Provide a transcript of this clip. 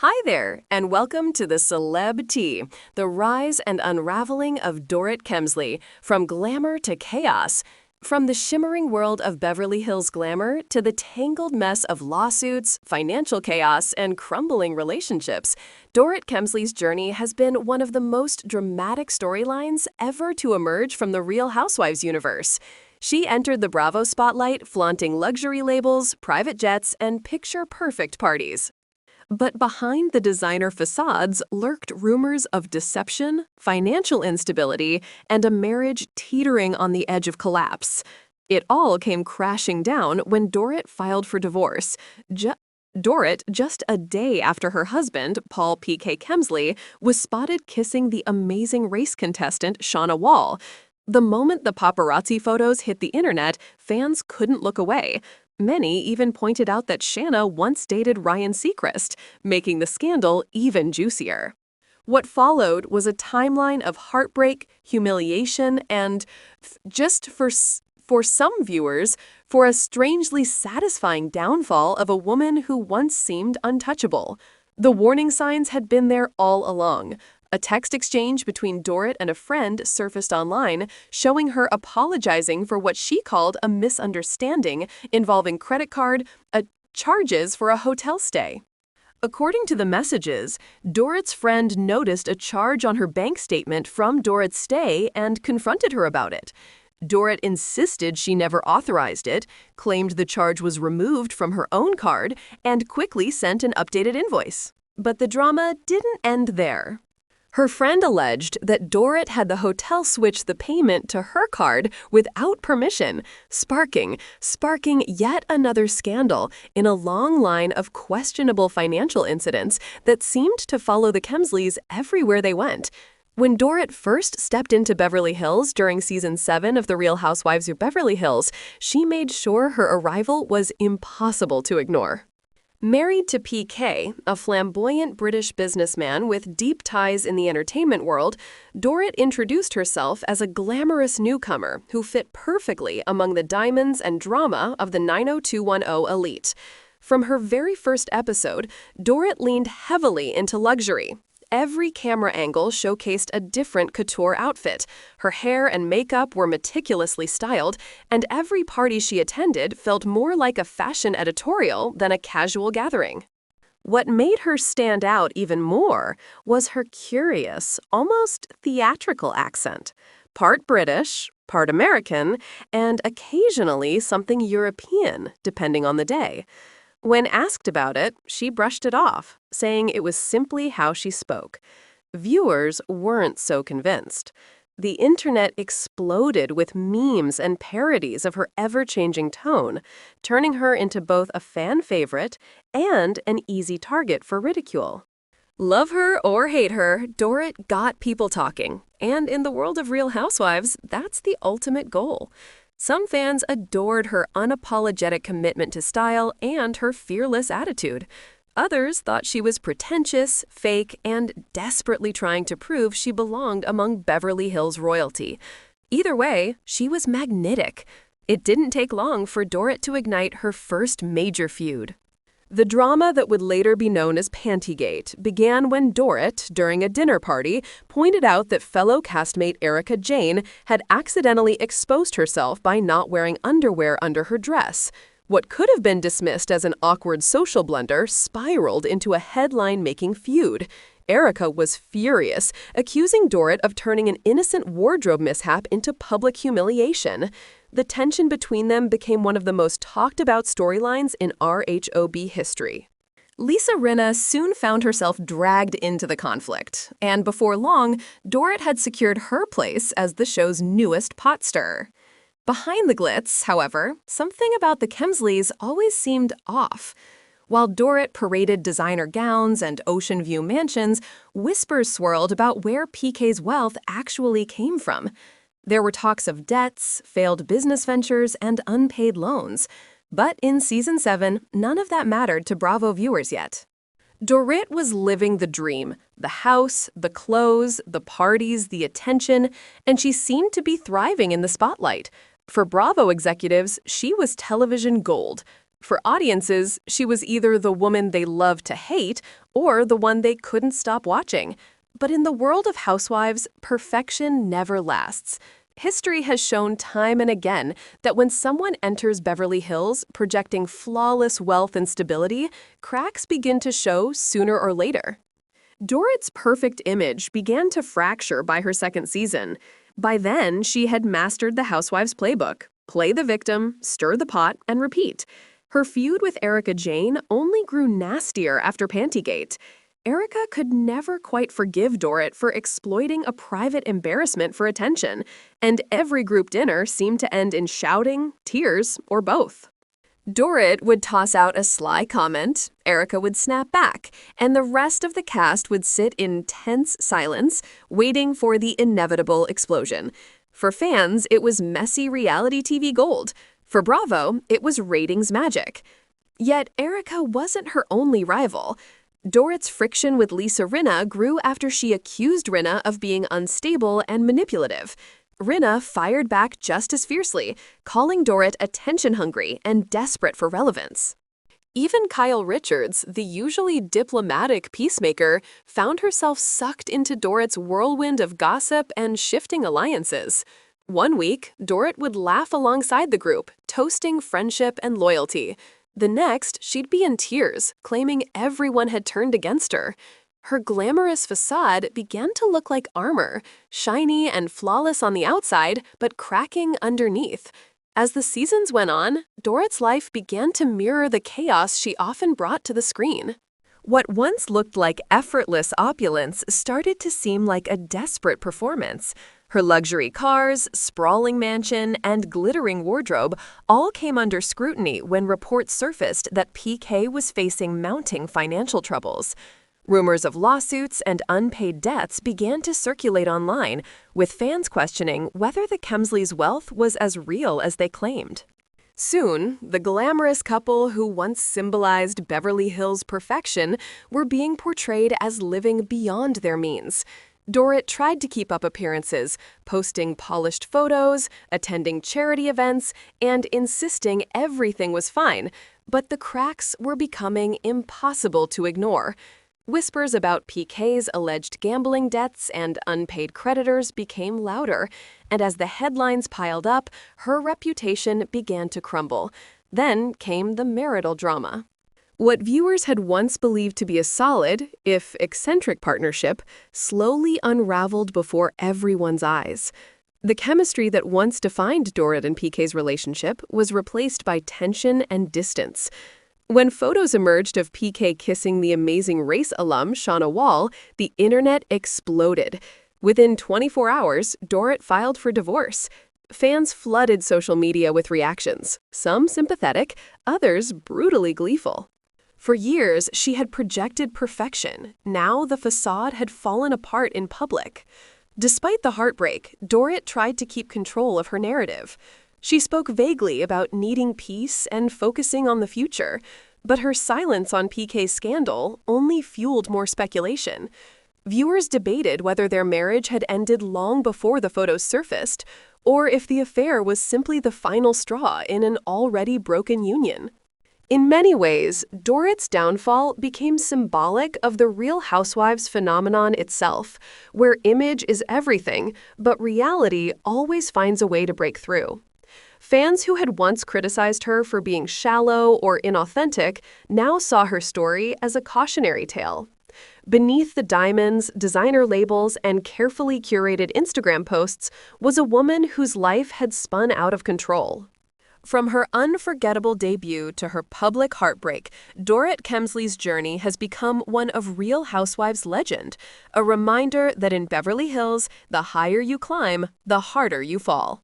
Hi there, and welcome to the Celeb Tea, the rise and unraveling of Dorit Kemsley, from glamour to chaos. From the shimmering world of Beverly Hills glamour to the tangled mess of lawsuits, financial chaos, and crumbling relationships, Dorit Kemsley's journey has been one of the most dramatic storylines ever to emerge from the Real Housewives universe. She entered the Bravo spotlight flaunting luxury labels, private jets, and picture-perfect parties. But behind the designer facades lurked rumors of deception, financial instability, and a marriage teetering on the edge of collapse. It all came crashing down when Dorit filed for divorce. Dorit, just a day after her husband, Paul P.K. Kemsley, was spotted kissing the Amazing Race contestant Shauna Wall. The moment the paparazzi photos hit the internet, fans couldn't look away. Many even pointed out that Shanna once dated Ryan Seacrest, making the scandal even juicier. What followed was a timeline of heartbreak, humiliation, and, for some viewers, for a strangely satisfying downfall of a woman who once seemed untouchable. The warning signs had been there all along. A text exchange between Dorit and a friend surfaced online, showing her apologizing for what she called a misunderstanding involving credit card charges for a hotel stay. According to the messages, Dorit's friend noticed a charge on her bank statement from Dorit's stay and confronted her about it. Dorit insisted she never authorized it, claimed the charge was removed from her own card, and quickly sent an updated invoice. But the drama didn't end there. Her friend alleged that Dorit had the hotel switch the payment to her card without permission, sparking yet another scandal in a long line of questionable financial incidents that seemed to follow the Kemsleys everywhere they went. When Dorit first stepped into Beverly Hills during Season 7 of The Real Housewives of Beverly Hills, she made sure her arrival was impossible to ignore. Married to PK, a flamboyant British businessman with deep ties in the entertainment world, Dorit introduced herself as a glamorous newcomer who fit perfectly among the diamonds and drama of the 90210 elite. From her very first episode, Dorit leaned heavily into luxury. Every camera angle showcased a different couture outfit. Her hair and makeup were meticulously styled, and every party she attended felt more like a fashion editorial than a casual gathering. What made her stand out even more was her curious, almost theatrical accent. Part British, part American, and occasionally something European, depending on the day. When asked about it, she brushed it off, saying it was simply how she spoke. Viewers weren't so convinced. The internet exploded with memes and parodies of her ever-changing tone, turning her into both a fan favorite and an easy target for ridicule. Love her or hate her, Dorit got people talking, and in the world of Real Housewives, that's the ultimate goal. Some fans adored her unapologetic commitment to style and her fearless attitude. Others thought she was pretentious, fake, and desperately trying to prove she belonged among Beverly Hills royalty. Either way, she was magnetic. It didn't take long for Dorit to ignite her first major feud. The drama that would later be known as Pantygate began when Dorit, during a dinner party, pointed out that fellow castmate Erika Jayne had accidentally exposed herself by not wearing underwear under her dress. What could have been dismissed as an awkward social blunder spiraled into a headline-making feud. Erika was furious, accusing Dorit of turning an innocent wardrobe mishap into public humiliation. The tension between them became one of the most talked-about storylines in RHOBH history. Lisa Rinna soon found herself dragged into the conflict, and before long, Dorit had secured her place as the show's newest pot stirrer. Behind the glitz, however, something about the Kemsleys always seemed off. While Dorit paraded designer gowns and ocean view mansions, whispers swirled about where PK's wealth actually came from. There were talks of debts, failed business ventures, and unpaid loans. But in Season 7, none of that mattered to Bravo viewers yet. Dorit was living the dream, the house, the clothes, the parties, the attention, and she seemed to be thriving in the spotlight. For Bravo executives, she was television gold. For audiences, she was either the woman they loved to hate or the one they couldn't stop watching. But in the world of Housewives, perfection never lasts. History has shown time and again that when someone enters Beverly Hills projecting flawless wealth and stability, cracks begin to show sooner or later. Dorit's perfect image began to fracture by her second season. By then, she had mastered the Housewives playbook: play the victim, stir the pot, and repeat. Her feud with Erika Jayne only grew nastier after Pantygate. Erika could never quite forgive Dorit for exploiting a private embarrassment for attention, and every group dinner seemed to end in shouting, tears, or both. Dorit would toss out a sly comment, Erika would snap back, and the rest of the cast would sit in tense silence, waiting for the inevitable explosion. For fans, it was messy reality TV gold. For Bravo, it was ratings magic. Yet Erika wasn't her only rival. Dorit's friction with Lisa Rinna grew after she accused Rinna of being unstable and manipulative. Rinna fired back just as fiercely, calling Dorit attention-hungry and desperate for relevance. Even Kyle Richards, the usually diplomatic peacemaker, found herself sucked into Dorit's whirlwind of gossip and shifting alliances. One week, Dorit would laugh alongside the group, toasting friendship and loyalty. The next, she'd be in tears, claiming everyone had turned against her. Her glamorous facade began to look like armor, shiny and flawless on the outside, but cracking underneath. As the seasons went on, Dorit's life began to mirror the chaos she often brought to the screen. What once looked like effortless opulence started to seem like a desperate performance. Her luxury cars, sprawling mansion, and glittering wardrobe all came under scrutiny when reports surfaced that PK was facing mounting financial troubles. Rumors of lawsuits and unpaid debts began to circulate online, with fans questioning whether the Kemsleys' wealth was as real as they claimed. Soon, the glamorous couple who once symbolized Beverly Hills perfection were being portrayed as living beyond their means. Dorit tried to keep up appearances, posting polished photos, attending charity events, and insisting everything was fine, but the cracks were becoming impossible to ignore. Whispers about PK's alleged gambling debts and unpaid creditors became louder, and as the headlines piled up, her reputation began to crumble. Then came the marital drama. What viewers had once believed to be a solid, if eccentric partnership, slowly unraveled before everyone's eyes. The chemistry that once defined Dorit and PK's relationship was replaced by tension and distance. When photos emerged of PK kissing the Amazing Race alum Shauna Wall, the internet exploded. Within 24 hours, Dorit filed for divorce. Fans flooded social media with reactions, some sympathetic, others brutally gleeful. For years, she had projected perfection. Now the facade had fallen apart in public. Despite the heartbreak, Dorit tried to keep control of her narrative. She spoke vaguely about needing peace and focusing on the future, but her silence on PK's scandal only fueled more speculation. Viewers debated whether their marriage had ended long before the photos surfaced, or if the affair was simply the final straw in an already broken union. In many ways, Dorit's downfall became symbolic of the Real Housewives phenomenon itself, where image is everything, but reality always finds a way to break through. Fans who had once criticized her for being shallow or inauthentic now saw her story as a cautionary tale. Beneath the diamonds, designer labels, and carefully curated Instagram posts was a woman whose life had spun out of control. From her unforgettable debut to her public heartbreak, Dorit Kemsley's journey has become one of Real Housewives legend, a reminder that in Beverly Hills, the higher you climb, the harder you fall.